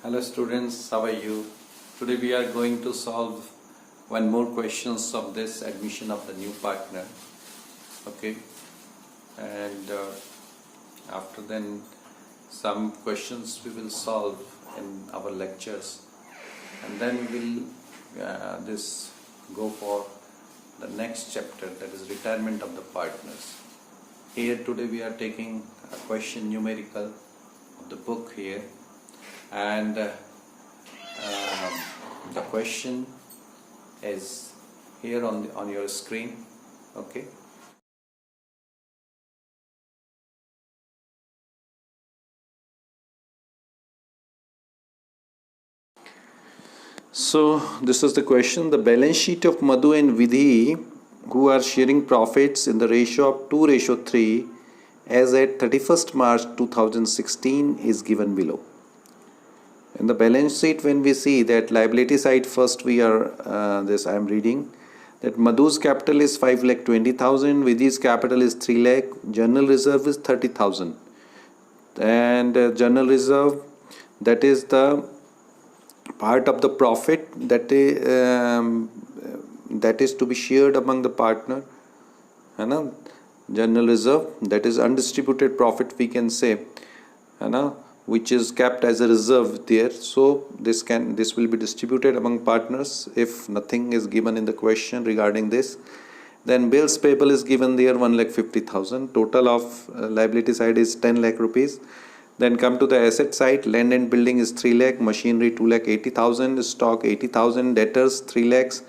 Hello students, how are you? Today we are going to solve one more questions of this admission of the new partner. Okay, and after then some questions we will solve in our lectures, and then we'll this go for the next chapter, that is retirement of the partners. Here today we are taking a question numerical of the book here, and the question is here on your screen. Okay, so this is the question. The balance sheet of Madhu and Vidhi, who are sharing profits in the ratio of 2:3 as at 31st March 2016 is given below. In the balance sheet, when we see that liability side, first we are I am reading that Madhu's capital is 5,20,000, Vidhi's capital is 3 lakh, general reserve is 30,000, and general reserve, that is the part of the profit that is to be shared among the partner. General reserve, that is undistributed profit, we can say, which is kept as a reserve there. So this will be distributed among partners if nothing is given in the question regarding this. Then bills payable is given there 1,50,000. Total of liability side is 10 lakh rupees. Then come to the asset side. Land and building is 3 lakh, machinery 2,80,000, stock 80,000, debtors 3 lakhs,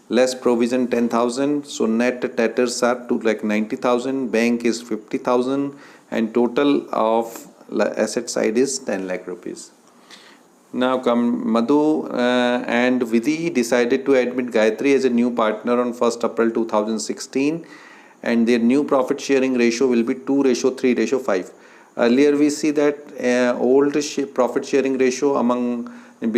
less provision 10,000. So net debtors are 2,90,000, bank is 50,000, and total of asset side is 10 lakh rupees. Now come Madhu and Vidhi decided to admit Gayatri as a new partner on 1st April 2016, and their new profit sharing ratio will be 2:3:5. Earlier we see that old profit sharing ratio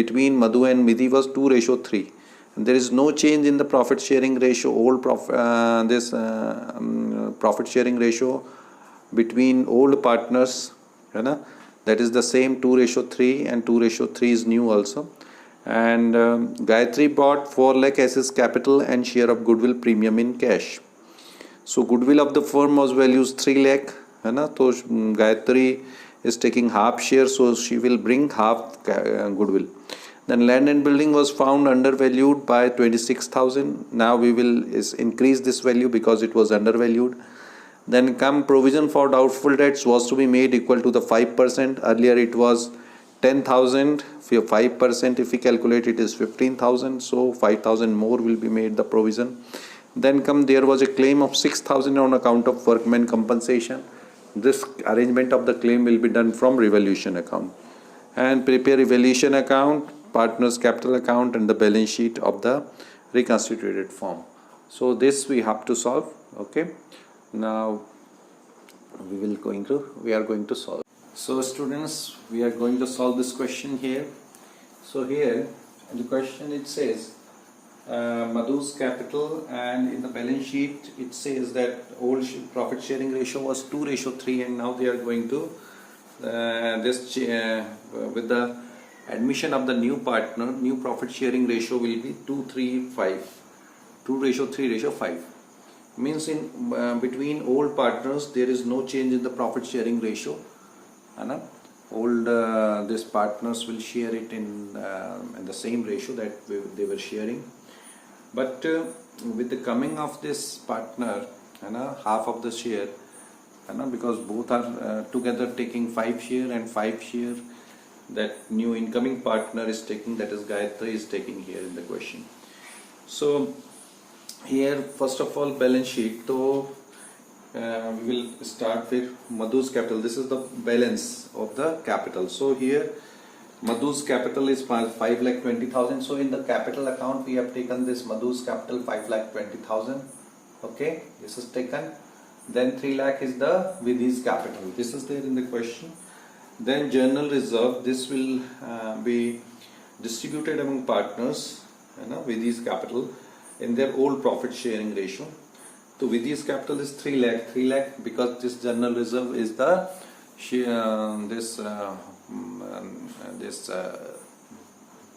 between Madhu and Vidhi was 2:3. There is no change in the profit sharing ratio. Old profit sharing ratio between old partners, that is the same 2:3, and 2:3 is new also. And Gayatri bought 4 lakh as his capital and share of goodwill premium in cash. So goodwill of the firm was values 3 lakh. So Gayatri is taking half share, so she will bring half goodwill. Then land and building was found undervalued by 26,000. Now we will increase this value because it was undervalued. Then come provision for doubtful debts was to be made equal to the 5%. Earlier it was 10,000. For 5%, if we calculate, it is 15,000. So 5,000 more will be made the provision. Then come, there was a claim of 6,000 on account of workmen compensation. This arrangement of the claim will be done from revaluation account. And prepare revaluation account, partners capital account, and the balance sheet of the reconstituted firm. So this we have to solve. Okay. Now we are going to solve. So students, we are going to solve this question here. So here in the question it says Madhu's capital, and in the balance sheet it says that old profit sharing ratio was 2:3, and now they are going to with the admission of the new partner, new profit sharing ratio will be 2:3:5. Means in between old partners there is no change in the profit sharing ratio. Old these partners will share it in the same ratio that they were sharing. But with the coming of this partner, half of the share, because both are together taking 5 share and 5 share, that new incoming partner is taking, that is Gayatri is taking here in the question. So here first of all balance sheet, so we will start with Madhu's capital. This is the balance of the capital. So here Madhu's capital is 5,20,000. So in the capital account we have taken this Madhu's capital 5,20,000. Okay, this is taken. Then 3 lakh is the Vidhi's capital. This is there in the question. Then general reserve, this will be distributed among partners, Vidhi's capital, in their old profit sharing ratio. So Vidhi's capital is 3 lakh, because this general reserve is the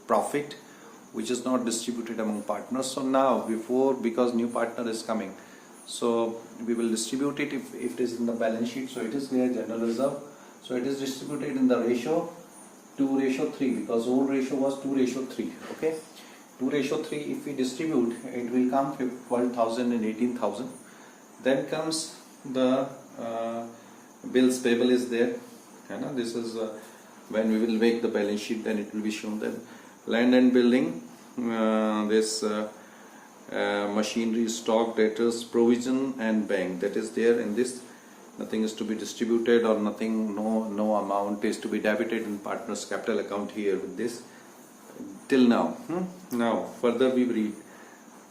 profit which is not distributed among partners. So now because new partner is coming, so we will distribute it if it is in the balance sheet. So it is there, general reserve. So it is distributed in the ratio 2:3 because old ratio was 2:3. Okay, 2:3. If we distribute, it will come 12,000 and 18,000. Then comes the bills payable is there. This is when we will make the balance sheet, then it will be shown. Then land and building, machinery, stock, debtors, provision and bank, that is there in this. Nothing is to be distributed or nothing, no amount is to be debited in partners capital account here with this till now. Now further we read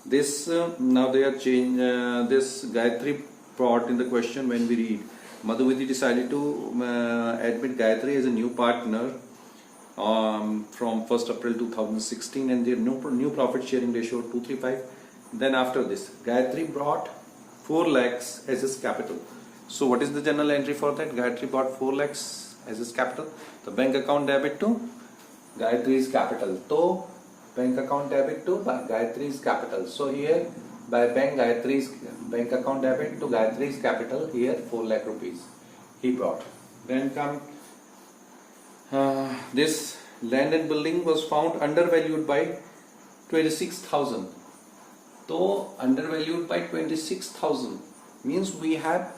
this. Now they are changed. This Gayatri brought in the question when we read Madhuviti decided to admit Gayatri as a new partner from 1st April 2016 and their new profit sharing ratio 235. Then after this Gayatri brought 4 lakhs as his capital. So what is the journal entry for that? Gayatri brought 4 lakhs as his capital. The bank account debit to Gayatri's capital. So bank account debit to Gayatri's capital. So here by bank account debit to Gayatri's capital, here 4 lakh rupees he brought. Then come this land and building was found undervalued by 26,000. So undervalued by 26,000 means we have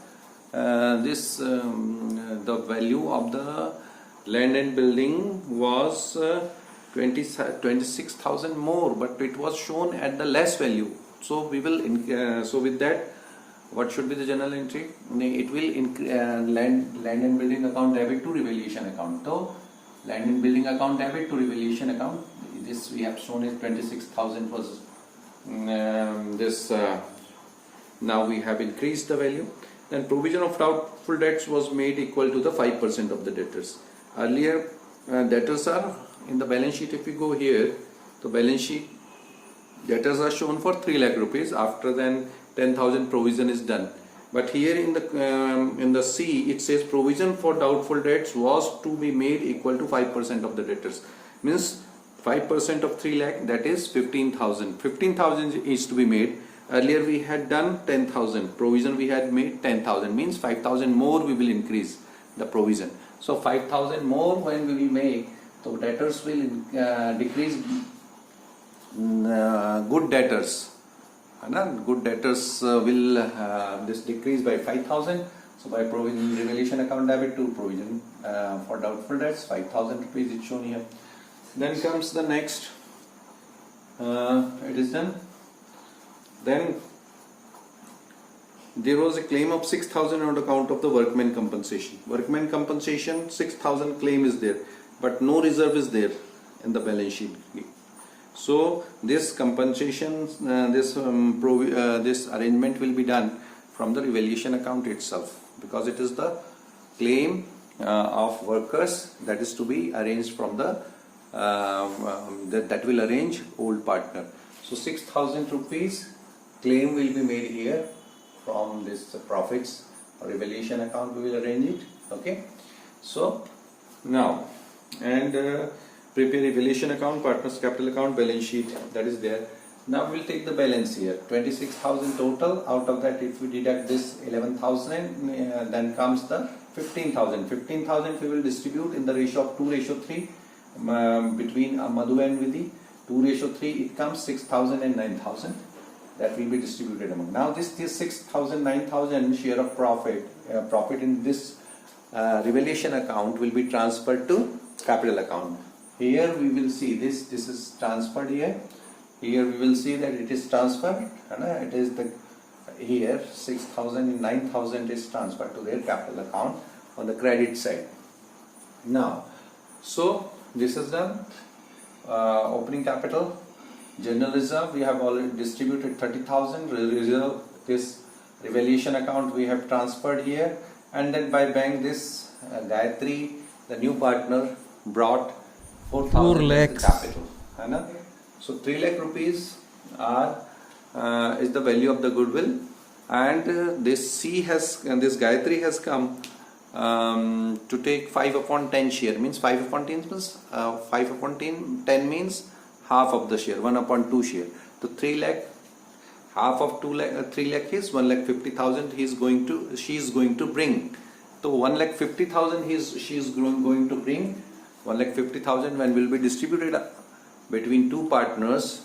the value of the land and building was 26,000 more, but it was shown at the less value. So we will so with that, what should be the journal entry? It will land and building account debit to revaluation account. So land and building account debit to revaluation account. This we have shown is 26,000 was now we have increased the value. Then provision of doubtful debts was made equal to the 5% of the debtors. Earlier debtors are in the balance sheet. If we go here, the balance sheet debtors are shown for 3 lakh rupees. After then 10,000 provision is done. But here in the C it says provision for doubtful debts was to be made equal to 5% of the debtors. Means 5% of 3 lakh, that is 15,000. 15,000 is to be made. Earlier we had done 10,000. Provision we had made 10,000. Means 5,000 more we will increase the provision. So 5,000 more when we will make, so debtors will decrease. Good debtors. Good debtors will this decrease by 5,000. So by provision revaluation account debit to provision for doubtful debts, 5,000 rupees is shown here. Then comes the next. It is done. Then there was a claim of 6,000 on account of the workman compensation. Workman compensation 6,000 claim is there, but no reserve is there in the balance sheet. So this compensation, this arrangement will be done from the revaluation account itself, because it is the claim of workers that is to be arranged from the that will arrange old partner. So 6,000 rupees claim will be made here from this profits revaluation account. We will arrange it. Okay. So now and prepare revaluation account, partners capital account, balance sheet, that is there. Now we will take the balance here, 26,000 total. Out of that, if we deduct this 11,000, then comes the 15,000. 15,000 we will distribute in the ratio of 2:3 between Madhu and Vidhi. 2:3, it comes 6,000 and 9,000. That will be distributed among. Now this 6,000, 9,000 share of profit in this revaluation account will be transferred to capital account. Here we will see this is transferred here. Here we will see that it is transferred. It is the here 6,000 and 9,000 is transferred to their capital account on the credit side. Now, so this is done. Opening capital, general reserve we have already distributed 30,000. Reserve, this revaluation account we have transferred here, and then by bank this Gayatri, the new partner, brought 4,000 as the capital. So 3 lakh rupees is the value of the goodwill, and this C has and this Gayatri has come to take 5 upon 10 share, means 5 upon 10 means 5 upon 10 means half of the share, 1 upon 2 share. So 3 lakh, half of 3 lakh is 1,50,000 she is going to bring. So 1,50,000 she is going to bring. 1,50,000 when will be distributed between two partners,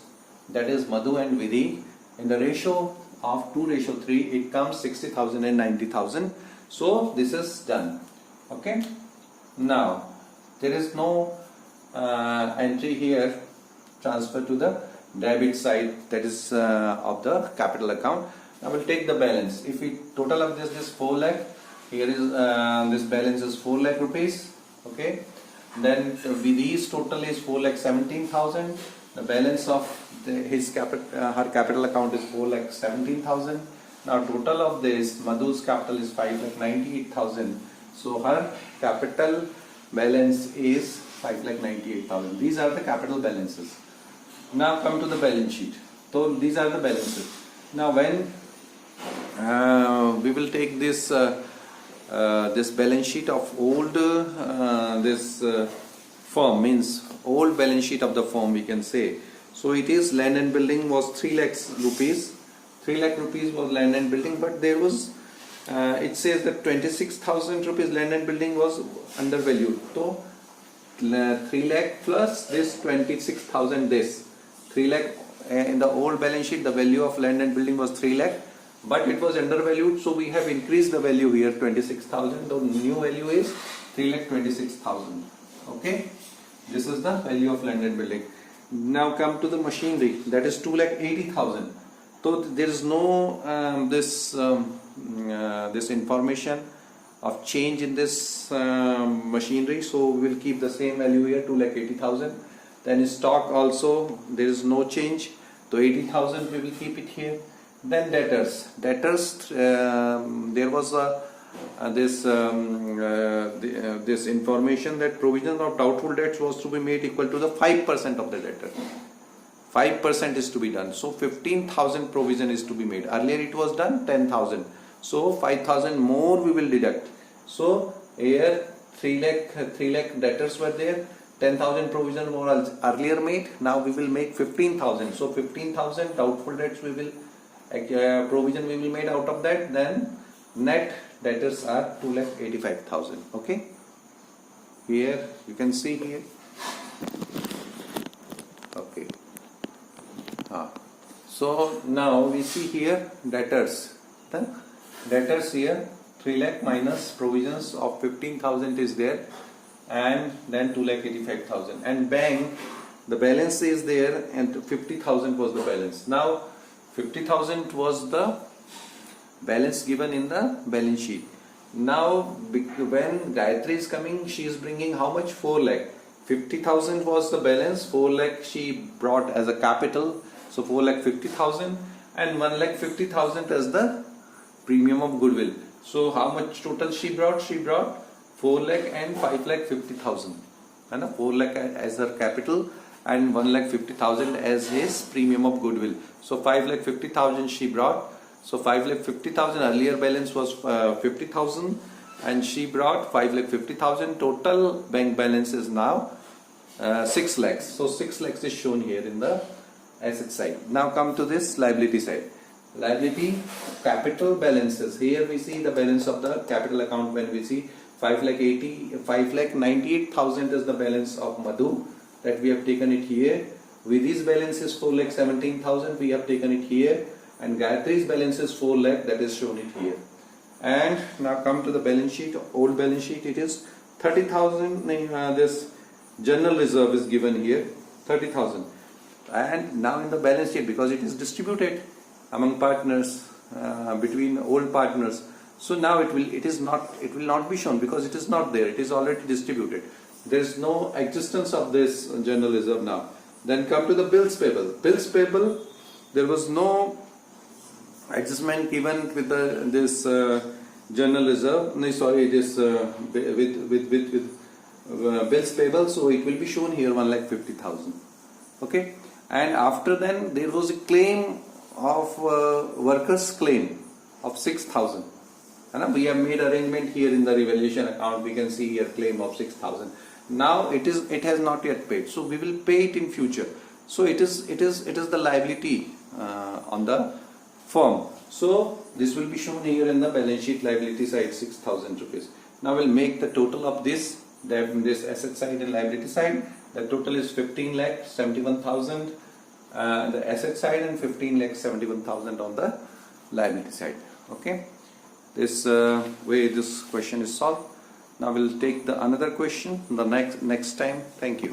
that is Madhu and Vidhi, in the ratio of 2:3, it comes 60,000 and 90,000. So this is done. Okay. Now there is no entry here, transfer to the debit side, that is of the capital account. Now we'll take the balance. If we total of this 4 lakh, here is this balance is 4 lakh rupees. Okay. Then Vidhi's total is 4,17,000. The balance of her capital account is 4,17,000. Now total of this, Madhu's capital is 5,98,000. So her capital balance is 5,98,000. These are the capital balances. Now come to the balance sheet. So these are the balances. Now when we will take this this balance sheet of old firm, means old balance sheet of the firm, we can say. So it is land and building was 3 lakhs rupees. 3 lakh rupees was land and building, but there was it says that 26,000 rupees land and building was undervalued. So 3 lakh plus this 26,000, this 3 lakh in the old balance sheet, the value of land and building was 3 lakh, but it was undervalued, so we have increased the value here 26,000. The new value is 3,26,000. Okay, this is the value of land and building. Now come to the machinery, that is 2,80,000. So there is no this information of change in this machinery, so we will keep the same value here, 2,80,000. Then stock also there is no change, so 80,000 we will keep it here. Then debtors, there was this information that provision of doubtful debts was to be made equal to the 5% of the debtor. 5% is to be done. So 15,000 provision is to be made. Earlier it was done 10,000. So 5,000 more we will deduct. So here 3 lakh debtors were there. 10,000 provision was earlier made. Now we will make 15,000. So 15,000 doubtful debts we will provision we will made out of that. Then net debtors are 2,85,000. Okay. Here you can see here. Okay. So now we see here debtors. The debtors here 3 lakh minus provisions of 15,000 is there, and then 2,85,000. And bank, the balance is there, and 50,000 was the balance. Now 50,000 was the balance given in the balance sheet. Now when Gayatri is coming, she is bringing how much? 4 lakh. 50,000 was the balance, 4 lakh she brought as a capital. So 4,50,000 and 1,50,000 as the premium of goodwill. So how much total she brought? She brought 4 lakh and 5,50,000. And 4 lakh as her capital and 1,50,000 as his premium of goodwill. So 5,50,000 she brought. So 5,50,000, earlier balance was 50,000 and she brought 5,50,000. Total bank balance is now 6 lakhs. So 6 lakhs is shown here in the asset side. Now come to this liability side. Liability capital balances. Here we see the balance of the capital account. When we see 5,98,000 is the balance of Madhu, that we have taken it here. With his balance is 4,17,000, we have taken it here, and Gayatri's balance is 4 lakh, that is shown it here. And now come to the balance sheet, old balance sheet. It is 30,000. This general reserve is given here, 30,000. And now in the balance sheet, because it is distributed among partners, between old partners, so now it will not be shown because it is not there. It is already distributed. There is no existence of this general reserve now. Then come to the bills payable. Bills payable, there was no adjustment given with this general reserve. No, sorry, this with bills payable. So it will be shown here 1,50,000. Okay. And after then there was a claim of workers' claim of 6,000. And we have made arrangement here in the revaluation account. We can see here claim of 6,000. Now it has not yet paid, so we will pay it in future. So it is the liability on the firm. So this will be shown here in the balance sheet liability side, 6,000 rupees. Now we'll make the total of this asset side and liability side. The total is 15,71,000 the asset side and 15,71,000 on the liability side. Okay, this way this question is solved. Now we'll take the another question the next time. Thank you.